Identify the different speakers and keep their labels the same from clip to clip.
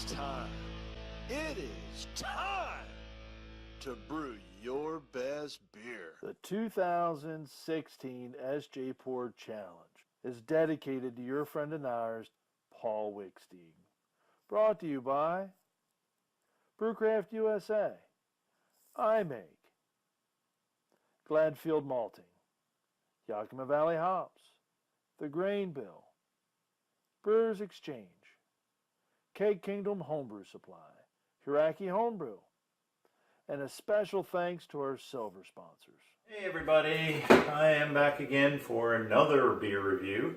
Speaker 1: It's time. It is time to brew your best beer.
Speaker 2: The 2016 SJPorr Challenge is dedicated to your friend and ours, Paul Wickstein. Brought to you by Brewcraft USA, I Make, Gladfield Malting, Yakima Valley Hops, The Grain Bill, Brewers Exchange, Keg Kingdom Homebrew Supply, Hiraki Homebrew, and a special thanks to our silver sponsors.
Speaker 3: Hey everybody, I am back again for another beer review.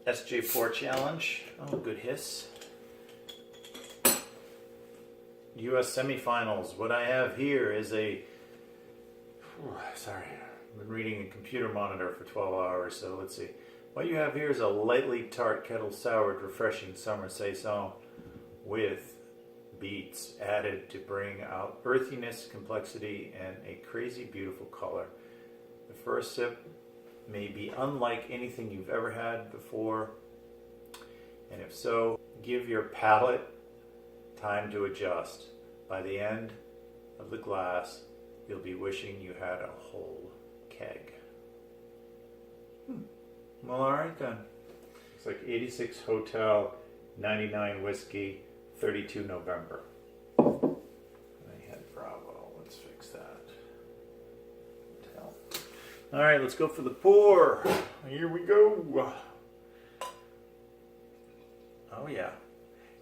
Speaker 3: SJPorr Challenge. Oh, good hiss. US semifinals. What I have here is a... sorry, I've been reading a computer monitor for 12 hours, so let's see. What you have here is a lightly tart kettle soured refreshing summer saison with beets added to bring out earthiness, complexity, and a crazy beautiful color. The first sip may be unlike anything you've ever had before, and if so, give your palate time to adjust. By the end of the glass, you'll be wishing you had a whole keg. Well, alright then. It's like 86 Hotel, 99 Whiskey, 32 November. I had Bravo. Let's fix that. Hotel. Alright, let's go for the pour. Here we go. Oh yeah.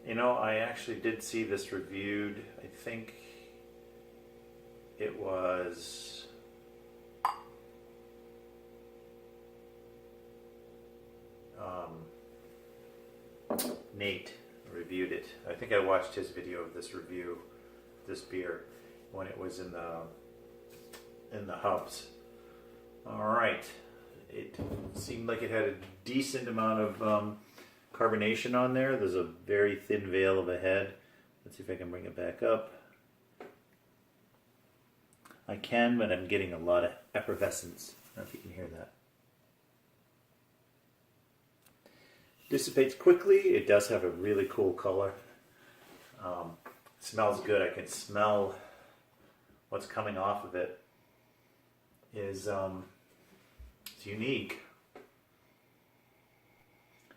Speaker 3: You know, I actually did see this reviewed. I think it was Nate reviewed it. I think I watched his video of this review, this beer, when it was in the hubs. All right, it seemed like it had a decent amount of carbonation on there. There's a very thin veil of a head. Let's see if I can bring it back up. I can, but I'm getting a lot of effervescence. I don't know if you can hear that. Dissipates quickly. It does have a really cool color. Smells good. I can smell what's coming off of it. It's unique.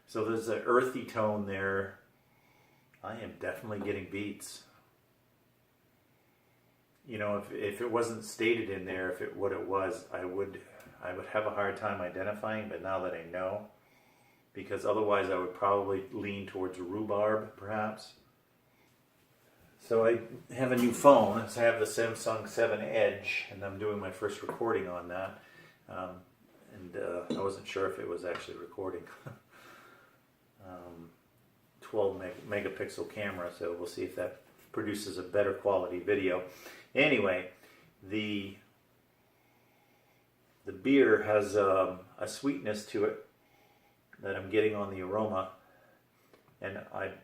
Speaker 3: So there's an earthy tone there. I am definitely getting beets. You know, if it wasn't stated in there, what it was, I would have a hard time identifying. But now that I know, because otherwise I would probably lean towards rhubarb, perhaps. So I have a new phone. So I have the Samsung 7 Edge, and I'm doing my first recording on that. I wasn't sure if it was actually recording. 12 megapixel camera, so we'll see if that produces a better quality video. Anyway, the beer has a sweetness to it that I'm getting on the aroma, and I'd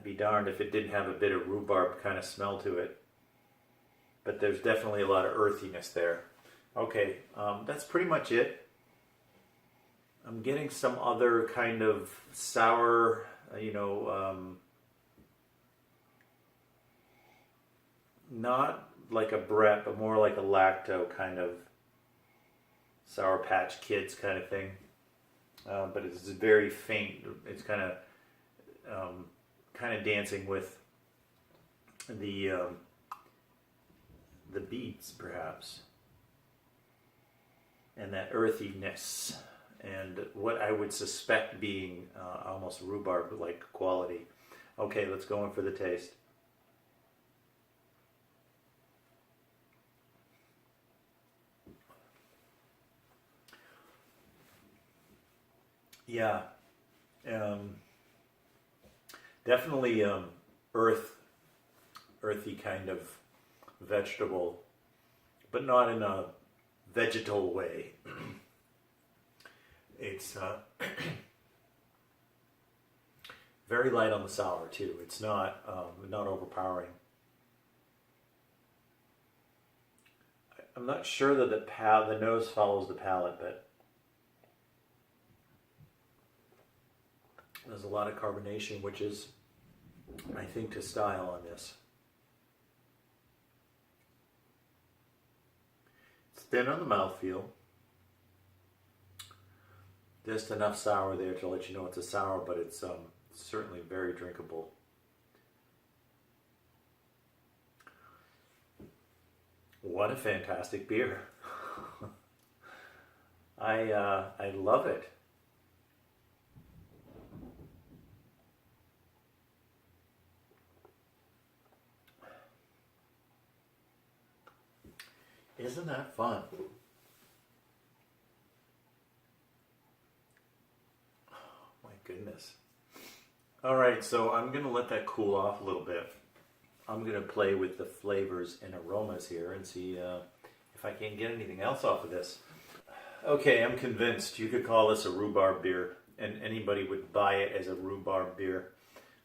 Speaker 3: be darned if it didn't have a bit of rhubarb kind of smell to it. But there's definitely a lot of earthiness there. Okay, that's pretty much it. I'm getting some other kind of sour, not like a Brett, but more like a Lacto kind of Sour Patch Kids kind of thing. But it's very faint. It's kind of dancing with the beets, perhaps, and that earthiness, and what I would suspect being almost rhubarb-like quality. Okay, let's go in for the taste. Yeah, definitely earthy kind of vegetable, but not in a vegetal way. It's very light on the sour too. It's not overpowering. I'm not sure that the nose follows the palate, but There's a lot of carbonation, which is, I think, to style on this. It's thin on the mouthfeel. Just enough sour there to let you know it's a sour, but it's certainly very drinkable. What a fantastic beer. I love it. Isn't that fun? Oh, my goodness. All right, so I'm going to let that cool off a little bit. I'm going to play with the flavors and aromas here and see if I can get anything else off of this. Okay, I'm convinced you could call this a rhubarb beer, and anybody would buy it as a rhubarb beer.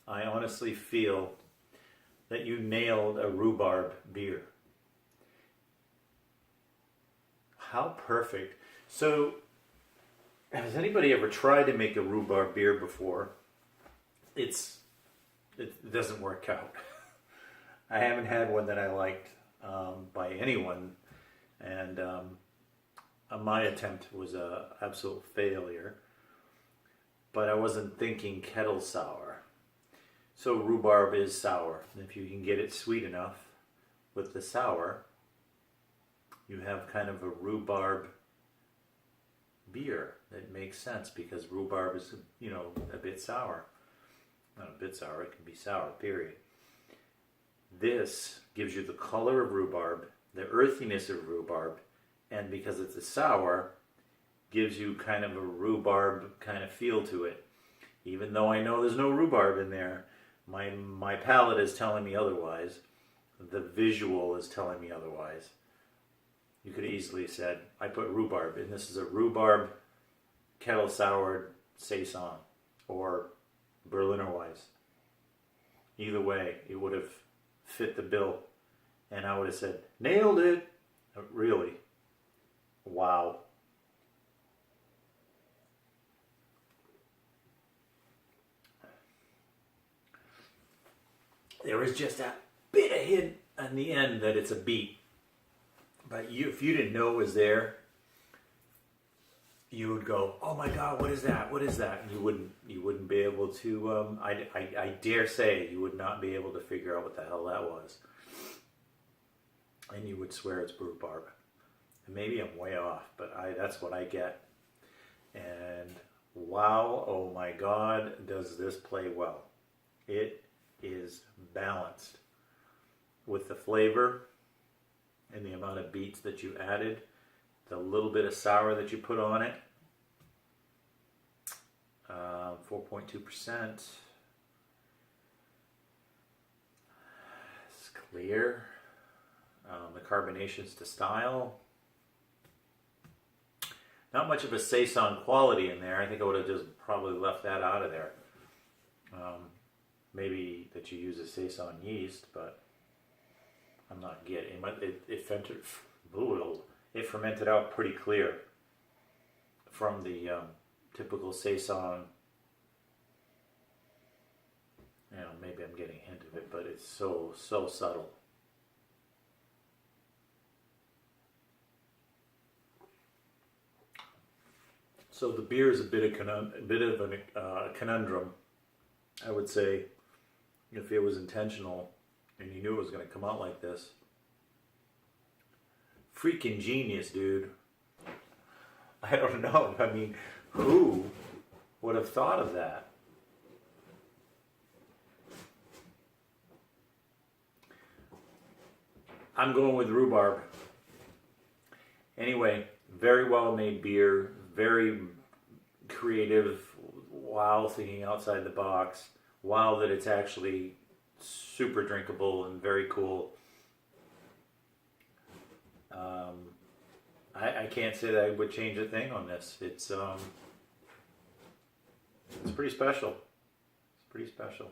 Speaker 3: I honestly feel that you nailed a rhubarb beer. How perfect. So, has anybody ever tried to make a rhubarb beer before? It doesn't work out. I haven't had one that I liked by anyone, and my attempt was an absolute failure. But I wasn't thinking kettle sour. So rhubarb is sour. And if you can get it sweet enough with the sour, you have kind of a rhubarb beer that makes sense because rhubarb is, a bit sour. Not a bit sour, it can be sour, period. This gives you the color of rhubarb, the earthiness of rhubarb, and because it's a sour, gives you kind of a rhubarb kind of feel to it. Even though I know there's no rhubarb in there, my palate is telling me otherwise. The visual is telling me otherwise. You could have easily said, I put rhubarb, and this is a rhubarb kettle soured saison or Berliner Weiss. Either way, it would have fit the bill, and I would have said, nailed it. Really? Wow. There is just a bit of hint on the end that it's a beet. But if you didn't know it was there, you would go, "Oh my God, what is that? What is that?" And you wouldn't be able to. I dare say you would not be able to figure out what the hell that was, and you would swear it's rhubarb. And maybe I'm way off, but that's what I get. And wow, oh my God, does this play well? It is balanced with the flavor and the amount of beets that you added, the little bit of sour that you put on it. 4.2%. It's clear. The carbonation's to style. Not much of a saison quality in there. I think I would have just probably left that out of there. Maybe that you use a saison yeast, but I'm not getting it. It fermented out pretty clear from the typical saison. Maybe I'm getting a hint of it, but it's so subtle. So the beer is a bit of a conundrum, I would say, if it was intentional and you knew it was going to come out like this. Freaking genius, dude. I don't know. I mean, who would have thought of that? I'm going with rhubarb. Anyway, very well made beer, very creative. Wow, thinking outside the box. Wow, that it's actually super drinkable and very cool. I can't say that I would change a thing on this. It's pretty special. It's pretty special.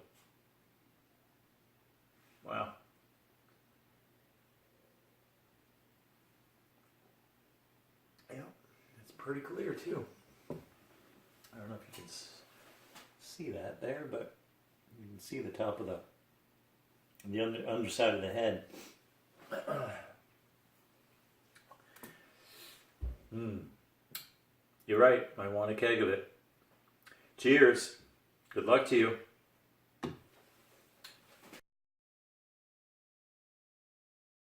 Speaker 3: Wow. Yeah, it's pretty clear too. I don't know if you can see that there, but you can see the top of the underside of the head. You're right. I want a keg of it. Cheers. Good luck to you.